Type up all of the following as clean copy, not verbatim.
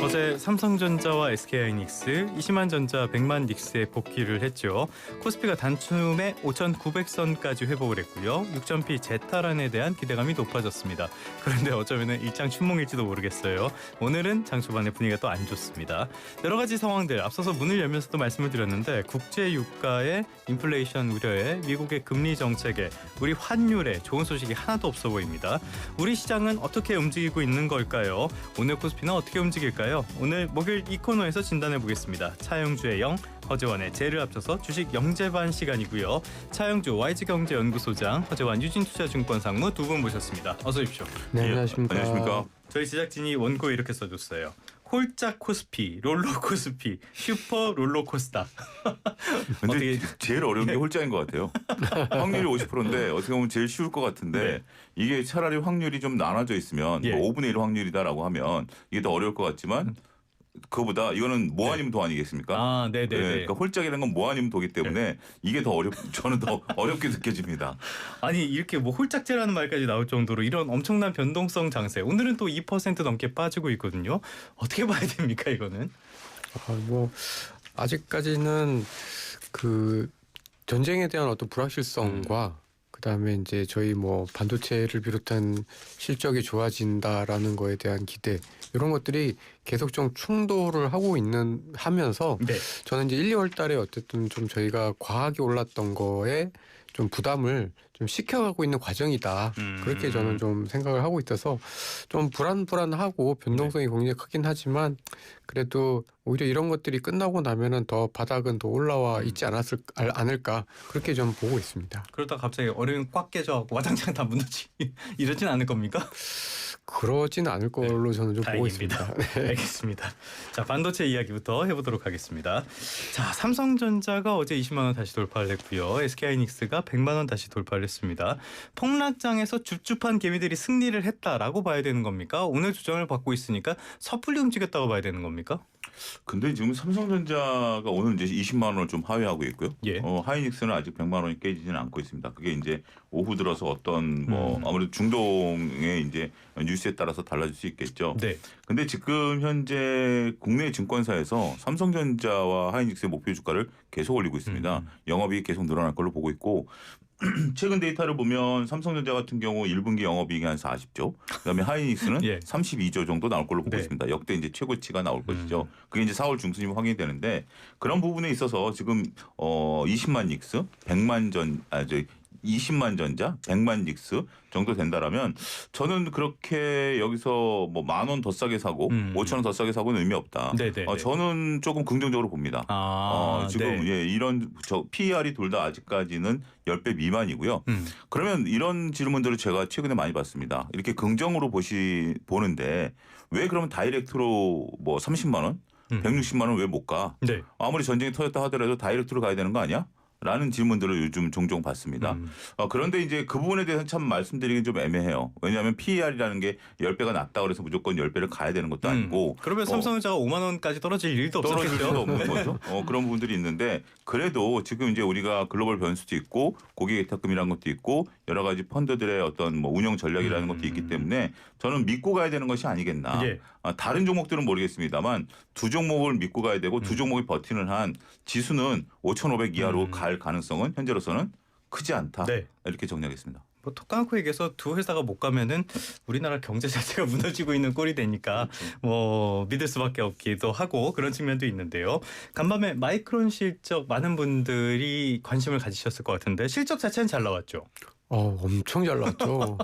어제 삼성전자와 SK하이닉스, 이시만전자, 백만닉스에 복귀를 했죠. 코스피가 단숨에 5,900선까지 회복을 했고요. 6전피 재탈환에 대한 기대감이 높아졌습니다. 그런데 어쩌면 일장 춘몽일지도 모르겠어요. 오늘은 장 초반에 분위기가 또 안 좋습니다. 여러 가지 상황들 앞서서 문을 열면서도 말씀을 드렸는데 국제 유가의 인플레이션 우려에 미국의 금리 정책에 우리 환율에 좋은 소식이 하나도 없어 보입니다. 우리 시장은 어떻게 움직이고 있는 걸까요? 오늘 코스피는 어떻게 움직일까요? 오늘 목요일 이 코너에서 진단해 보겠습니다. 차영주의 영, 허재환의 재를 합쳐서 주식 영재반 시간이고요. 차영주 YG경제연구소장, 허재환 유진투자증권 상무 두 분 모셨습니다. 어서 오십시오. 네, 안녕하십니까. 안녕하십니까. 저희 제작진이 원고에 이렇게 써줬어요. 홀짝 코스피, 롤러 코스피, 슈퍼 롤러코스터. 근데 어떻게... 제일 어려운 게 홀짝인 것 같아요. 확률이 50%인데 어떻게 보면 제일 쉬울 것 같은데 네. 이게 차라리 확률이 좀 나눠져 있으면 예. 뭐 5분의 1 확률이다라고 하면 이게 더 어려울 것 같지만 그거보다 이거는 뭐 아니면 도 아니겠습니까? 아, 네네네. 네, 그러니까 홀짝이라는 건 뭐 아니면 도기 때문에 이게 더 저는 더 어렵게 느껴집니다. 아니 이렇게 뭐 홀짝제라는 말까지 나올 정도로 이런 엄청난 변동성 장세. 오늘은 또 2% 넘게 빠지고 있거든요. 어떻게 봐야 됩니까 이거는? 뭐 아직까지는 그 전쟁에 대한 어떤 불확실성과 그다음에 이제 저희 뭐 반도체를 비롯한 실적이 좋아진다라는 거에 대한 기대 이런 것들이 계속 좀 충돌을 하면서 네. 저는 이제 1, 2월 달에 어쨌든 좀 저희가 과하게 올랐던 거에 좀 부담을 좀 식혀가고 있는 과정이다. 그렇게 저는 좀 생각을 하고 있어서 좀 불안하고 변동성이 굉장히 크긴 하지만 그래도 오히려 이런 것들이 끝나고 나면은 더 바닥은 더 올라와 있지 않을까 그렇게 좀 보고 있습니다. 그러다 갑자기 얼음이 꽉 깨져갖고 와장창 다 무너지 이러진 않을 겁니까? 그러진 않을 걸로 저는 좀 보고 다행입니다. 있습니다. 네. 알겠습니다. 자, 반도체 이야기부터 해보도록 하겠습니다. 자, 삼성전자가 어제 20만 원 다시 돌파를 했고요. SK하이닉스가 100만 원 다시 돌파를 했습니다. 폭락장에서 줍줍한 개미들이 승리를 했다라고 봐야 되는 겁니까? 오늘 조정을 받고 있으니까 섣불리 움직였다고 봐야 되는 겁니까? 근데 지금 삼성전자가 오늘 이제 20만 원을 좀 하회하고 있고요. 예. 하이닉스는 아직 100만 원이 깨지지는 않고 있습니다. 그게 이제 오후 들어서 어떤 뭐 아무래도 중동의 이제 뉴스에 따라서 달라질 수 있겠죠. 네. 근데 지금 현재 국내 증권사에서 삼성전자와 하이닉스의 목표 주가를 계속 올리고 있습니다. 영업이익이 계속 늘어날 걸로 보고 있고 최근 데이터를 보면 삼성전자 같은 경우 1분기 영업이익이 한 40조, 그다음에 하이닉스는 예. 32조 정도 나올 걸로 보고 네. 있습니다. 역대 이제 최고치가 나올 것이죠. 그게 이제 4월 중순이면 확인이 되는데 그런 부분에 있어서 지금 20만 닉스, 20만 전자, 100만 닉스 정도 된다라면 저는 그렇게 여기서 뭐 10,000원 더 싸게 사고 5,000원 더 싸게 사고는 의미 없다. 네네네. 저는 조금 긍정적으로 봅니다. 지금 네. 이런 PER이 둘 다 아직까지는 10배 미만이고요. 그러면 이런 질문들을 제가 최근에 많이 받습니다. 이렇게 긍정으로 보는데 왜 그러면 다이렉트로 뭐 30만 원, 160만 원 왜 못 가? 네. 아무리 전쟁이 터졌다 하더라도 다이렉트로 가야 되는 거 아니야? 라는 질문들을 요즘 종종 받습니다. 그런데 이제 그 부분에 대해서는 참 말씀드리긴 좀 애매해요. 왜냐하면 PER이라는 게 10배가 낮다 그래서 무조건 10배를 가야 되는 것도 아니고. 그러면 삼성전자가 5만 원까지 떨어질 일도 떨어질 없었겠죠. 수도 없는 거죠. 그런 부분들이 있는데 그래도 지금 이제 우리가 글로벌 변수도 있고 고객 예탁금이라는 것도 있고 여러 가지 펀드들의 어떤 뭐 운영 전략이라는 것도 있기 때문에 저는 믿고 가야 되는 것이 아니겠나. 예. 다른 종목들은 모르겠습니다만 두 종목을 믿고 가야 되고 두 종목이 버티는 한 지수는 5,500 이하로 갈 가능성은 현재로서는 크지 않다. 네. 이렇게 정리하겠습니다. 뭐 톡 까놓고 얘기해서 두 회사가 못 가면은 우리나라 경제 자체가 무너지고 있는 꼴이 되니까 뭐 믿을 수밖에 없기도 하고 그런 측면도 있는데요. 간밤에 마이크론 실적 많은 분들이 관심을 가지셨을 것 같은데 실적 자체는 잘 나왔죠. 엄청 잘 나왔죠.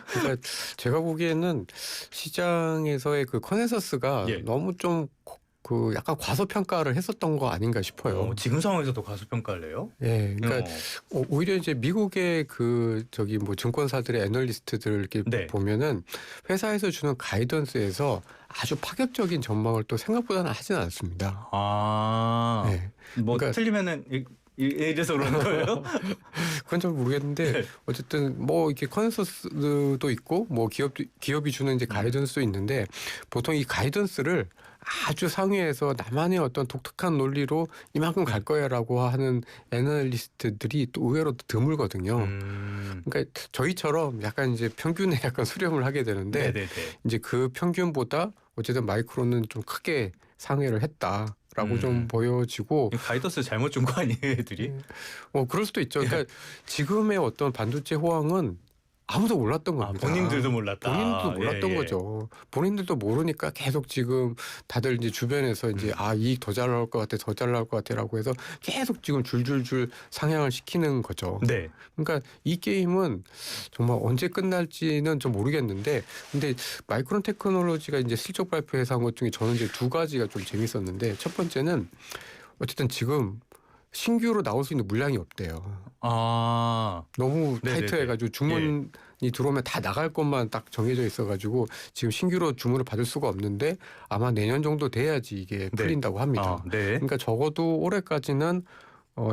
그러니까 제가 보기에는 시장에서의 그 컨센서스가 예. 너무 좀 그 약간 과소평가를 했었던 거 아닌가 싶어요. 지금 상황에서도 과소평가를 해요? 예, 그러니까 오히려 이제 미국의 그 저기 뭐 증권사들의 애널리스트들을 이렇게 네. 보면은 회사에서 주는 가이던스에서 아주 파격적인 전망을 또 생각보다는 하진 않습니다. 뭐 네. 그러니까 틀리면은 이래서 그러는 거예요? 그건 잘 모르겠는데 네. 어쨌든 뭐 이렇게 컨센서스도 있고 뭐 기업이 주는 이제 가이던스도 있는데 보통 이 가이던스를 아주 상위에서 나만의 어떤 독특한 논리로 이만큼 갈 거야라고 하는 애널리스트들이 또 의외로 드물거든요. 그러니까 저희처럼 약간 이제 평균에 약간 수렴을 하게 되는데 네네네. 이제 그 평균보다 어쨌든 마이크론은 좀 크게 상회를 했다라고 좀 보여지고 가이던스 잘못 준 거 아니에요, 애들이? 그럴 수도 있죠. 그러니까 지금의 어떤 반도체 호황은 아무도 몰랐던 겁니다. 본인들도 몰랐다. 본인도 몰랐던 예, 예. 거죠. 본인들도 모르니까 계속 지금 다들 이제 주변에서 이제 이익 더 잘 나올 것 같아, 더 잘 나올 것 같아라고 해서 계속 지금 줄줄줄 상향을 시키는 거죠. 네. 그러니까 이 게임은 정말 언제 끝날지는 좀 모르겠는데, 근데 마이크론 테크놀로지가 이제 실적 발표에서 한 것 중에 저는 이제 두 가지가 좀 재밌었는데, 첫 번째는 어쨌든 지금 신규로 나올 수 있는 물량이 없대요. 너무 네네네. 타이트해가지고 주문이 들어오면 다 나갈 것만 딱 정해져 있어가지고 지금 신규로 주문을 받을 수가 없는데 아마 내년 정도 돼야지 이게 풀린다고 합니다. 네. 그러니까 적어도 올해까지는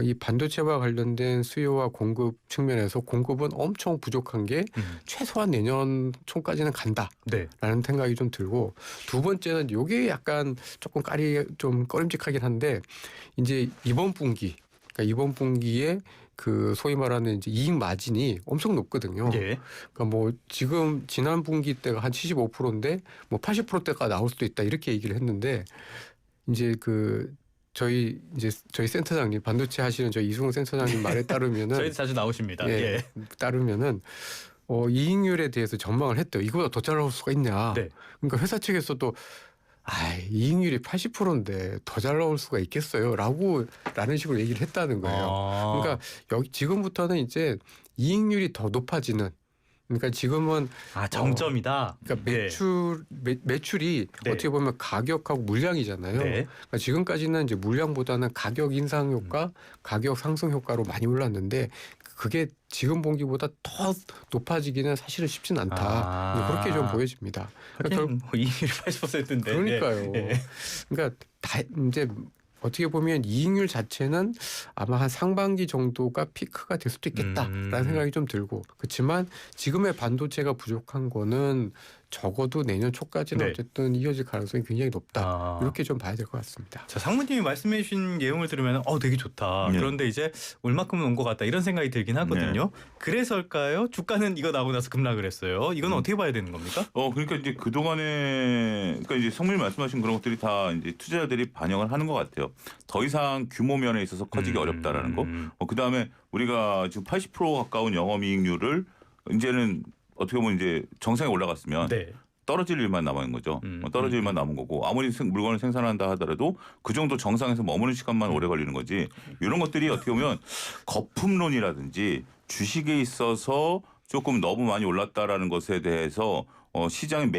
이 반도체와 관련된 수요와 공급 측면에서 공급은 엄청 부족한 게 최소한 내년 초까지는 간다라는 네. 생각이 좀 들고, 두 번째는 이게 약간 조금 좀 꺼림직하긴 한데 이제 이번 분기에 그 소위 말하는 이제 이익 마진이 엄청 높거든요. 예. 그러니까 뭐 지금 지난 분기 때가 한 75%인데 뭐 80%대가 나올 수도 있다 이렇게 얘기를 했는데, 이제 저희 센터장님, 반도체 하시는 저희 이승훈 센터장님 말에 따르면은 저희 자주 나오십니다. 예. 따르면은 이익률에 대해서 전망을 했대요. 이거보다 더 잘 나올 수가 있냐. 네. 그러니까 회사 측에서도 이익률이 80%인데 더 잘 나올 수가 있겠어요? 라는 식으로 얘기를 했다는 거예요. 그러니까 지금부터는 이제 이익률이 더 높아지는, 그러니까 지금은 정점이다. 그러니까 매출이 네. 어떻게 보면 가격하고 물량이잖아요. 네. 그러니까 지금까지는 이제 물량보다는 가격 인상 효과, 가격 상승 효과로 많이 올랐는데 그게 지금 분기보다 더 높아지기는 사실은 쉽진 않다. 그렇게 좀 보여집니다. 하긴 뭐 이익률이 80%인데. 그러니까요. 그러니까 이제 어떻게 보면 이익률 자체는 아마 한 상반기 정도가 피크가 될 수도 있겠다라는 생각이 좀 들고, 그렇지만 지금의 반도체가 부족한 거는 적어도 내년 초까지는 어쨌든 이어질 가능성이 굉장히 높다. 이렇게 좀 봐야 될 것 같습니다. 자, 상무님이 말씀해 주신 내용을 들으면 되게 좋다. 네. 그런데 이제 얼마큼은 온 것 같다 이런 생각이 들긴 하거든요. 그래서일까요? 주가는 이거 나오고 나서 급락을 했어요. 이건 어떻게 봐야 되는 겁니까? 그러니까 이제 그러니까 이제 성민이 말씀하신 그런 것들이 다 이제 투자자들이 반영을 하는 것 같아요. 더 이상 규모 면에 있어서 커지기 어렵다라는 거. 그 다음에 우리가 지금 80% 가까운 영업이익률을 이제는 어떻게 보면 이제 정상에 올라갔으면 떨어질 일만 남은 거죠. 떨어질 일만 남은 거고, 아무리 물건을 생산한다 하더라도 그 정도 정상에서 머무는 시간만 오래 걸리는 거지. 이런 것들이 어떻게 보면 거품론이라든지 주식에 있어서 조금 너무 많이 올랐다라는 것에 대해서 시장의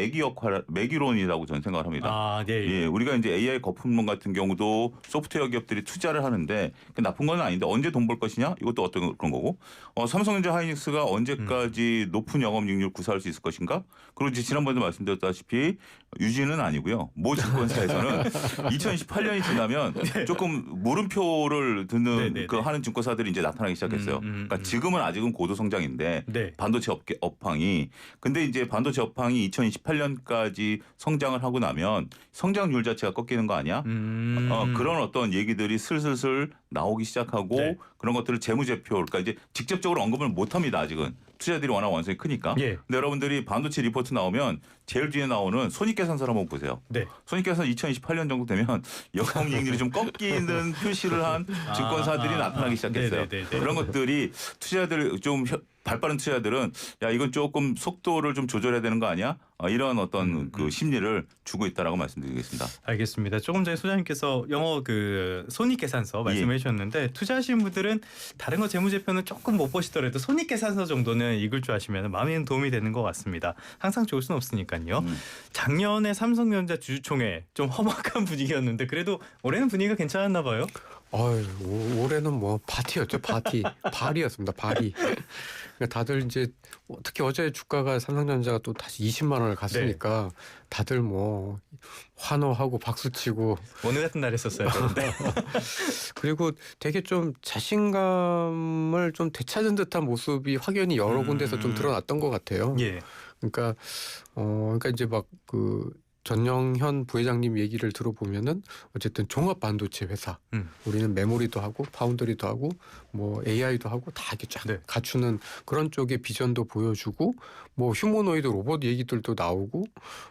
매기론이라고 저는 생각을 합니다. 예, 우리가 이제 AI 거품론 같은 경우도 소프트웨어 기업들이 투자를 하는데 나쁜 건 아닌데 언제 돈 벌 것이냐? 이것도 어떤 그런 거고. 삼성전자 하이닉스가 언제까지 높은 영업이익률 구사할 수 있을 것인가? 그리고 이제 지난번에도 말씀드렸다시피 유지는 아니고요. 모 증권사에서는 2028년이 지나면 조금 물음표를 듣는 하는 증권사들이 이제 나타나기 시작했어요. 그러니까 지금은 아직은 고도 성장인데 반도체 업황이, 근데 이제 반도체 업황이 2028년까지 성장을 하고 나면 성장률 자체가 꺾이는 거 아니야? 그런 어떤 얘기들이 슬슬슬 나오기 시작하고 그런 것들을 재무제표, 그러니까 이제 직접적으로 언급을 못합니다. 아직은 투자들이 워낙 원성이 크니까. 근데 여러분들이 반도체 리포트 나오면 제일 뒤에 나오는 손익계산서를 한번 보세요. 손익계산 2028년 정도 되면 영업이익률이 좀 꺾이는 표시를 한 증권사들이 나타나기 시작했어요. 그런 것들이 투자들 좀 발빠른 투자들은 이건 조금 속도를 좀 조절해야 되는 거 아니야? 이런 어떤 그 심리를 주고 있다라고 말씀드리겠습니다. 알겠습니다. 조금 전에 소장님께서 영어 손익계산서 말씀해 주셨는데 투자하시는 분들은 다른 거 재무제표는 조금 못 보시더라도 손익계산서 정도는 읽을 줄 아시면 마음에 도움이 되는 것 같습니다. 항상 좋을 수는 없으니까요. 작년에 삼성전자 주주총회 좀 험악한 분위기였는데 그래도 올해는 분위기가 괜찮았나 봐요. 올해는 뭐 파티였죠. 발이었습니다. 발이. 그러니까 다들 이제 특히 어제 주가가 삼성전자가 또 다시 20만 원 레스토랑을 갔으니까 다들 뭐 환호하고 박수치고 오늘 같은 날 했었어야 되는데. 그리고 되게 좀 자신감을 좀 되찾은 듯한 모습이 확연히 여러 군데서 좀 드러났던 것 같아요. 예. 그러니까 이제 막 그 전영현 부회장님 얘기를 들어보면은 어쨌든 종합 반도체 회사, 우리는 메모리도 하고 파운드리도 하고 뭐 AI도 하고 다 이렇게 쫙 네. 갖추는 그런 쪽의 비전도 보여주고 뭐 휴머노이드 로봇 얘기들도 나오고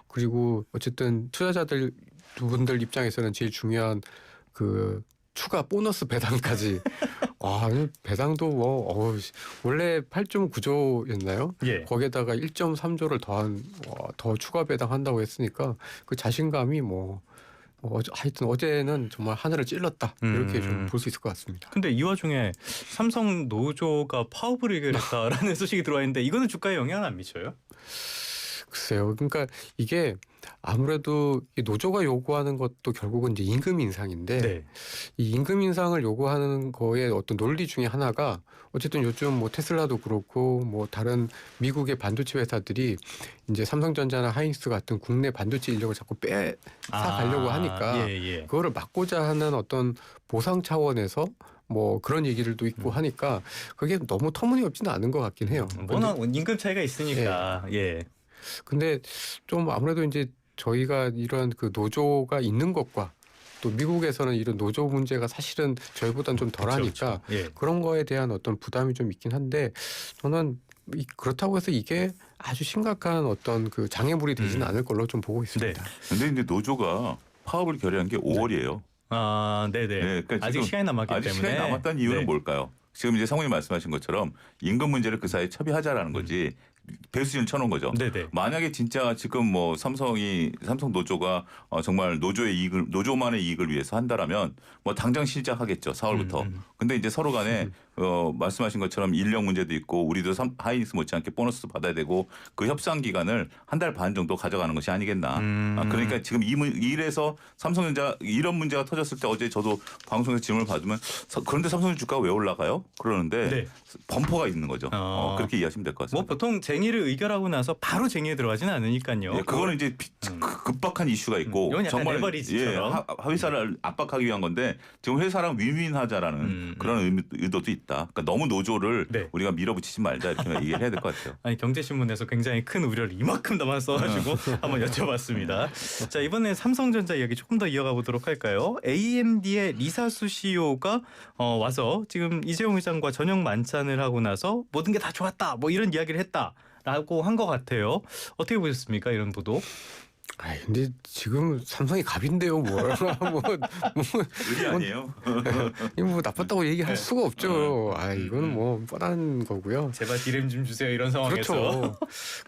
그리고 어쨌든 투자자들 두 분들 입장에서는 제일 중요한 그 추가 보너스 배당까지 와 배당도 뭐 원래 8.9조였나요? 예. 거기에다가 1.3조를 더 추가 배당한다고 했으니까 그 자신감이 하여튼 어제는 정말 하늘을 찔렀다 이렇게 좀 볼 수 있을 것 같습니다. 근데 이 와중에 삼성 노조가 파업을 했다라는 소식이 들어와 있는데 이거는 주가에 영향을 안 미쳐요? 글쎄요. 그러니까 이게 아무래도 이 노조가 요구하는 것도 결국은 이제 임금 인상인데 네. 이 임금 인상을 요구하는 거에 어떤 논리 중에 하나가 어쨌든 요즘 뭐 테슬라도 그렇고 뭐 다른 미국의 반도체 회사들이 이제 삼성전자나 하이닉스 같은 국내 반도체 인력을 자꾸 빼앗아 가려고 하니까 그거를 막고자 하는 어떤 보상 차원에서 뭐 그런 얘기들도 있고 하니까 그게 너무 터무니없지는 않은 것 같긴 해요. 워낙 임금 차이가 있으니까. 예. 근데 좀 아무래도 이제 저희가 이런 그 노조가 있는 것과 또 미국에서는 이런 노조 문제가 사실은 저희보다는 좀 덜하니까 예. 그런 거에 대한 어떤 부담이 좀 있긴 한데 저는 그렇다고 해서 이게 아주 심각한 어떤 그 장애물이 되지는 않을 걸로 좀 보고 있습니다. 근데 이제 노조가 파업을 결의한 게 5월이에요. 아, 네네. 네, 그러니까 아직 시간이 남았기 아직 때문에. 시간이 남았다는 이유는 네. 뭘까요? 지금 이제 상훈이 말씀하신 것처럼 임금 문제를 그 사이에 처리하자라는 거지. 배수진을 쳐놓은 거죠. 네네. 만약에 진짜 지금 뭐 삼성 노조가 정말 노조만의 이익을 위해서 한다라면 뭐 당장 시작하겠죠. 4월부터. 근데 이제 서로 간에 말씀하신 것처럼 인력 문제도 있고 우리도 하이닉스 못지않게 보너스도 받아야 되고 그 협상 기간을 한 달 반 정도 가져가는 것이 아니겠나. 그러니까 지금 이래서 삼성전자 이런 문제가 터졌을 때 어제 저도 방송에서 질문을 받으면 그런데 삼성전자 주가가 왜 올라가요? 그러는데 네. 범퍼가 있는 거죠. 그렇게 이해하시면 될 것 같습니다. 뭐 보통 쟁의를 의결하고 나서 바로 쟁의에 들어가지는 않으니까요. 예, 그거는 이제 급박한 이슈가 있고 이건 약간 정말 레버리지처럼. 회사를 압박하기 위한 건데 지금 회사랑 윈윈하자라는 그런 의도도 있다. 그러니까 너무 노조를 네. 우리가 밀어붙이지 말자 이렇게 얘기를 해야 될 것 같아요. 아니 경제신문에서 굉장히 큰 우려를 이만큼 담아 써가지고 한번 여쭤봤습니다. 자 이번에 삼성전자 이야기 조금 더 이어가 보도록 할까요? AMD의 리사수 CEO가 와서 지금 이재용 회장과 저녁 만찬을 하고 나서 모든 게 다 좋았다 뭐 이런 이야기를 했다라고 한 것 같아요. 어떻게 보셨습니까 이런 보도? 근데 지금 삼성이 갑인데요, 뭘? 의리 아니에요? 이거 뭐 나빴다고 얘기할 수가 없죠. 이거는 뭐 뻔한 거고요. 제발 디램 좀 주세요 이런 상황에서. 그렇죠.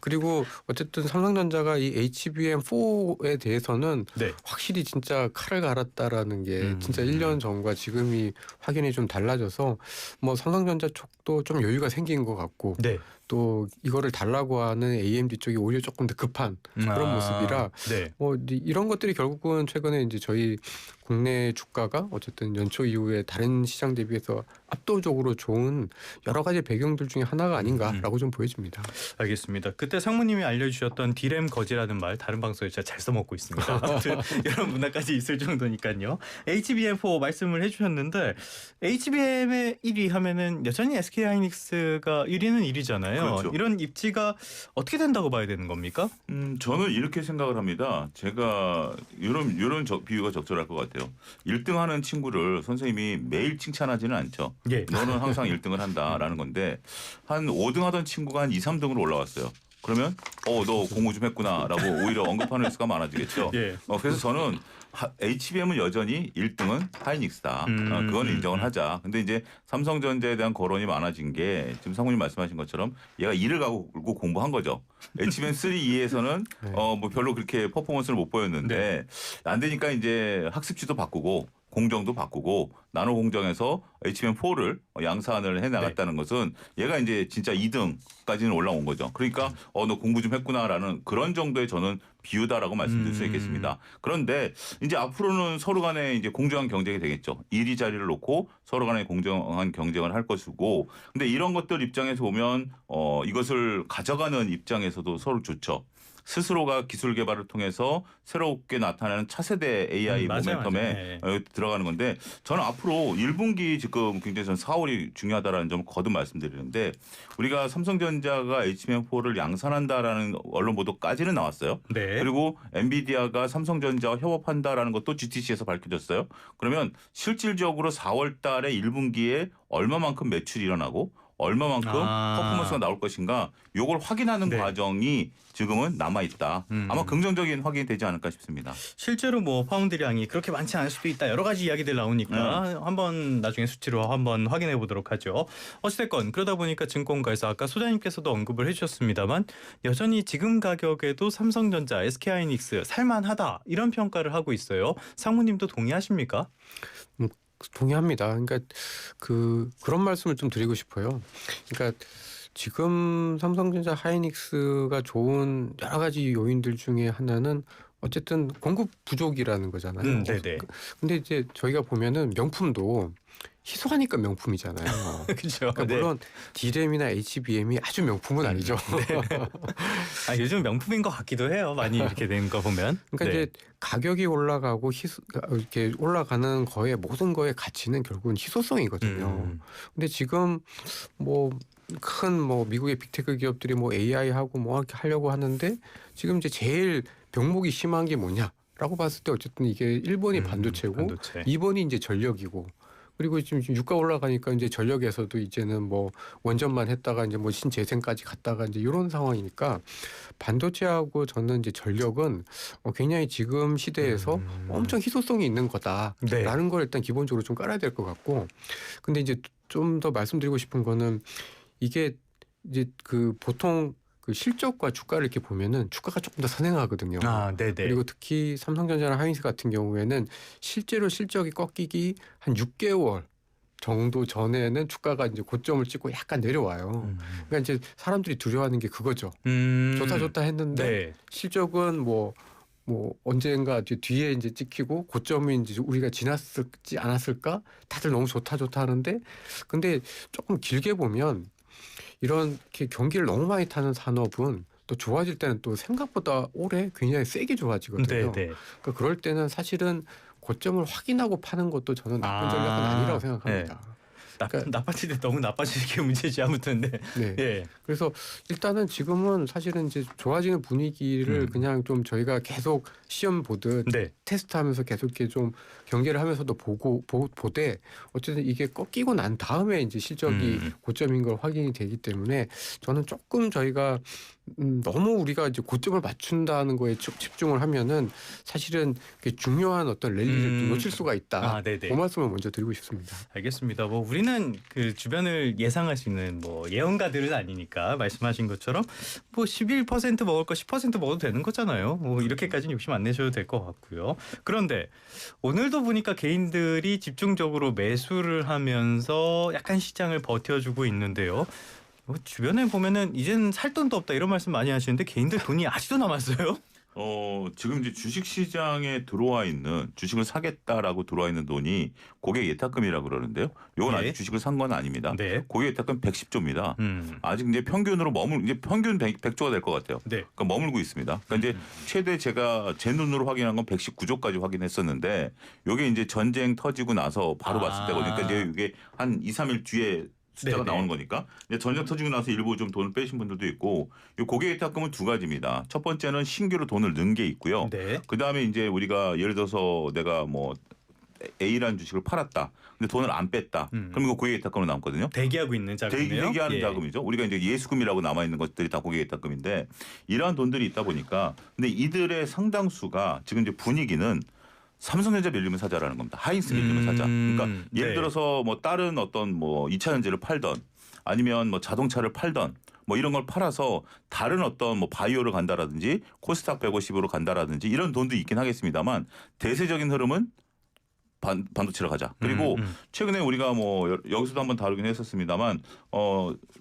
그리고 어쨌든 삼성전자가 이 HBM4에 대해서는 네. 확실히 진짜 칼을 갈았다라는 게 진짜 1년 전과 지금이 확연히 좀 달라져서 뭐 삼성전자 쪽도 좀 여유가 생긴 것 같고 네. 또 이거를 달라고 하는 AMD 쪽이 오히려 조금 더 급한 그런 모습이라 네. 뭐 이런 것들이 결국은 최근에 이제 저희 국내 주가가 어쨌든 연초 이후에 다른 시장 대비해서 압도적으로 좋은 여러 가지 배경들 중에 하나가 아닌가라고 좀 보여집니다. 알겠습니다. 그때 상무님이 알려주셨던 디램 거지라는 말 다른 방송에 제가 잘 써먹고 있습니다. 아무튼 이런 문화까지 있을 정도니까요. HBM4 말씀을 해주셨는데 HBM의 1위 하면은 여전히 SK하이닉스가 1위는 1위잖아요. 그렇죠. 이런 입지가 어떻게 된다고 봐야 되는 겁니까? 저는 이렇게 생각을 합니다. 제가 이런 비유가 적절할 것 같아요. 1등하는 친구를 선생님이 매일 칭찬하지는 않죠. 예. 너는 항상 1등을 한다라는 건데 한 5등 하던 친구가 한 2, 3등으로 올라왔어요. 그러면 너 공부 좀 했구나라고 오히려 언급하는 수가 많아지겠죠. 예. 그래서 저는 HBM은 여전히 1등은 하이닉스다. 그건 인정을 하자. 근데 이제 삼성전자에 대한 거론이 많아진 게 지금 상무님 말씀하신 것처럼 얘가 이를 가고 공부한 거죠. HBM3E에서는 뭐 별로 그렇게 퍼포먼스를 못 보였는데 안 되니까 이제 학습지도 바꾸고 공정도 바꾸고 나노 공정에서 HBM4를 양산을 해나갔다는 것은 얘가 이제 진짜 2등까지는 올라온 거죠. 그러니까 너 공부 좀 했구나라는 그런 정도의 저는 비유다라고 말씀드릴 수 있겠습니다. 그런데 이제 앞으로는 서로 간에 이제 공정한 경쟁이 되겠죠. 1위 자리를 놓고 서로 간에 공정한 경쟁을 할 것이고 근데 이런 것들 입장에서 보면 이것을 가져가는 입장에서도 서로 좋죠. 스스로가 기술 개발을 통해서 새롭게 나타나는 차세대 AI 맞아요, 모멘텀에 맞아요. 들어가는 건데 저는 앞으로 1분기 지금 굉장히 저는 4월이 중요하다라는 점을 거듭 말씀드리는데 우리가 삼성전자가 HBM4를 양산한다라는 언론 보도까지는 나왔어요. 네. 그리고 엔비디아가 삼성전자와 협업한다라는 것도 GTC에서 밝혀졌어요. 그러면 실질적으로 4월 달에 1분기에 얼마만큼 매출이 일어나고 얼마만큼 퍼포먼스가 나올 것인가 요걸 확인하는 네. 과정이 지금은 남아있다. 아마 긍정적인 확인이 되지 않을까 싶습니다. 실제로 뭐 파운드량이 그렇게 많지 않을 수도 있다. 여러 가지 이야기들 나오니까 한번 나중에 수치로 한번 확인해 보도록 하죠. 어찌됐건 그러다 보니까 증권가에서 아까 소장님께서도 언급을 해주셨습니다만 여전히 지금 가격에도 삼성전자, SK하이닉스 살만하다 이런 평가를 하고 있어요. 상무님도 동의하십니까? 동의합니다. 그러니까 그런 말씀을 좀 드리고 싶어요. 그러니까 지금 삼성전자 하이닉스가 좋은 여러 가지 요인들 중에 하나는 어쨌든 공급 부족이라는 거잖아요. 네네. 근데 이제 저희가 보면은 명품도 희소하니까 명품이잖아요. 그렇죠. 그러니까 물론 D램이나 HBM이 아주 명품은 아니죠. 요즘 명품인 것 같기도 해요. 많이 이렇게 된 거 보면. 그러니까 이제 가격이 올라가고 이렇게 올라가는 거에 모든 거의 가치는 결국은 희소성이거든요. 근데 지금 큰 미국의 빅테크 기업들이 AI 하고 이렇게 하려고 하는데 지금 이제 제일 병목이 심한 게 뭐냐라고 봤을 때 어쨌든 이게 1번이 반도체고 반도체. 2번이 이제 전력이고 그리고 지금 유가 올라가니까 이제 전력에서도 이제는 원전만 했다가 이제 신재생까지 갔다가 이제 이런 상황이니까 반도체하고 저는 이제 전력은 굉장히 지금 시대에서 엄청 희소성이 있는 거다라는 네. 걸 일단 기본적으로 좀 깔아야 될 것 같고 근데 이제 좀 더 말씀드리고 싶은 거는 이게 이제 보통 실적과 주가를 이렇게 보면은 주가가 조금 더 선행하거든요. 네네. 그리고 특히 삼성전자나 하이닉스 같은 경우에는 실제로 실적이 꺾이기 한 6개월 정도 전에는 주가가 이제 고점을 찍고 약간 내려와요. 그러니까 이제 사람들이 두려워하는 게 그거죠. 좋다 했는데 네. 실적은 언젠가 뒤에 이제 찍히고 고점이 이제 우리가 지났을지 않았을까? 다들 너무 좋다 하는데 근데 조금 길게 보면 이렇게 경기를 너무 많이 타는 산업은 또 좋아질 때는 또 생각보다 오래 굉장히 세게 좋아지거든요. 네네. 그러니까 그럴 때는 사실은 고점을 확인하고 파는 것도 저는 나쁜 전략은 아니라고 생각합니다. 나빠질 때 너무 나빠지는 게 문제지 아무튼. 네. 네. 그래서 일단은 지금은 사실은 이제 좋아지는 분위기를 그냥 좀 저희가 계속 시험 보듯 네. 테스트하면서 계속 이렇게 좀 경계를 하면서도 보되 어쨌든 이게 꺾이고 난 다음에 이제 실적이 고점인 걸 확인이 되기 때문에 저는 조금 저희가 너무 우리가 이제 고점을 맞춘다는 거에 집중을 하면은 사실은 중요한 어떤 랠리를 놓칠 수가 있다. 네네. 그 말씀을 먼저 드리고 싶습니다. 알겠습니다. 우리는 그 주변을 예상할 수 있는 예언가들은 아니니까 말씀하신 것처럼 11% 먹을 거 10% 먹어도 되는 거잖아요. 이렇게까지는 욕심 안 내셔도 될 것 같고요. 그런데 오늘도 보니까 개인들이 집중적으로 매수를 하면서 약간 시장을 버텨주고 있는데요. 주변에 보면은 이제는 살 돈도 없다 이런 말씀 많이 하시는데 개인들 돈이 아직도 남았어요? 지금 이제 주식 시장에 들어와 있는 주식을 사겠다라고 들어와 있는 돈이 고객 예탁금이라고 그러는데요. 이건 네. 아직 주식을 산 건 아닙니다. 네. 고객 예탁금 110조입니다. 아직 이제 평균으로 이제 평균 100조가 될 것 같아요. 네. 그러니까 머물고 있습니다. 그러니까 이제 최대 제가 제 눈으로 확인한 건 119조까지 확인했었는데 이게 이제 전쟁 터지고 나서 바로 봤을 때거든요. 그러니까 이제 이게 한 2, 3일 뒤에 숫자가 네네. 나오는 거니까. 이제 전쟁 터지고 나서 일부 좀 돈을 빼신 분들도 있고 이 고객 예탁금은 두 가지입니다. 첫 번째는 신규로 돈을 넣은 게 있고요. 네. 그다음에 이제 우리가 예를 들어서 내가 A라는 주식을 팔았다. 근데 돈을 안 뺐다. 그럼 이거 고객 예탁금으로 남거든요. 대기하고 있는 자금이에요. 대기하는 자금이죠. 우리가 이제 예수금이라고 남아 있는 것들이 다 고객 예탁금인데 이러한 돈들이 있다 보니까 근데 이들의 상당수가 지금 이제 분위기는 삼성전자 밀리면 사자라는 겁니다. 하이닉스 밀리면 사자. 그러니까 예를 네. 들어서 다른 어떤 2차 전지를 팔던 아니면 자동차를 팔던 이런 걸 팔아서 다른 어떤 바이오를 간다라든지 코스닥 150으로 간다라든지 이런 돈도 있긴 하겠습니다만 대세적인 흐름은 반도체로 가자. 그리고 최근에 우리가 여기서도 한번 다루긴 했었습니다만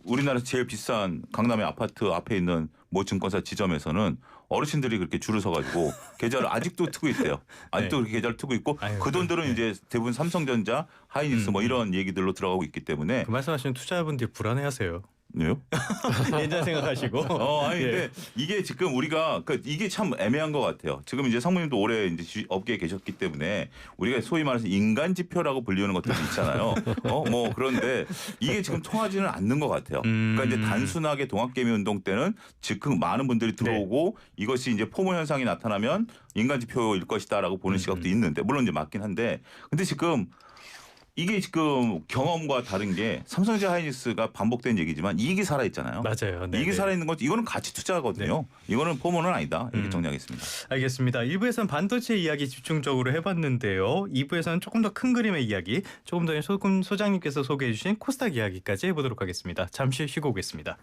우리나라에서 제일 비싼 강남의 아파트 앞에 있는 모 증권사 지점에서는 어르신들이 그렇게 줄을 서가지고 계좌를 아직도 트고 있대요. 아직도 그렇게 계좌를 트고 있고 그 돈들은 이제 대부분 삼성전자, 하이닉스 이런 얘기들로 들어가고 있기 때문에 그 말씀하시는 투자자분들이 불안해하세요. 왜요? 예전 생각하시고. 아니 예. 근데 이게 지금 우리가 이게 참 애매한 것 같아요. 지금 이제 상무님도 오래 이제 업계에 계셨기 때문에 우리가 소위 말해서 인간 지표라고 불리는 것들이 있잖아요. 뭐 그런데 이게 지금 통하지는 않는 것 같아요. 그러니까 이제 단순하게 동학개미 운동 때는 즉흥 많은 분들이 들어오고 이것이 이제 포모 현상이 나타나면 인간 지표일 것이다라고 보는 시각도 있는데 물론 이제 맞긴 한데 근데 지금 이게 지금 경험과 다른 게 삼성전자 하이닉스가 반복된 얘기지만 이익이 살아 있잖아요. 맞아요. 네, 이익이 네. 살아 있는 것 이거는 가치 투자거든요. 이거는 포모는 아니다. 이렇게 정리하겠습니다. 알겠습니다. 1부에서는 반도체 이야기 집중적으로 해봤는데요. 2부에서는 조금 더 큰 그림의 이야기, 조금 더 소장님께서 소개해 주신 코스닥 이야기까지 해보도록 하겠습니다. 잠시 쉬고 오겠습니다.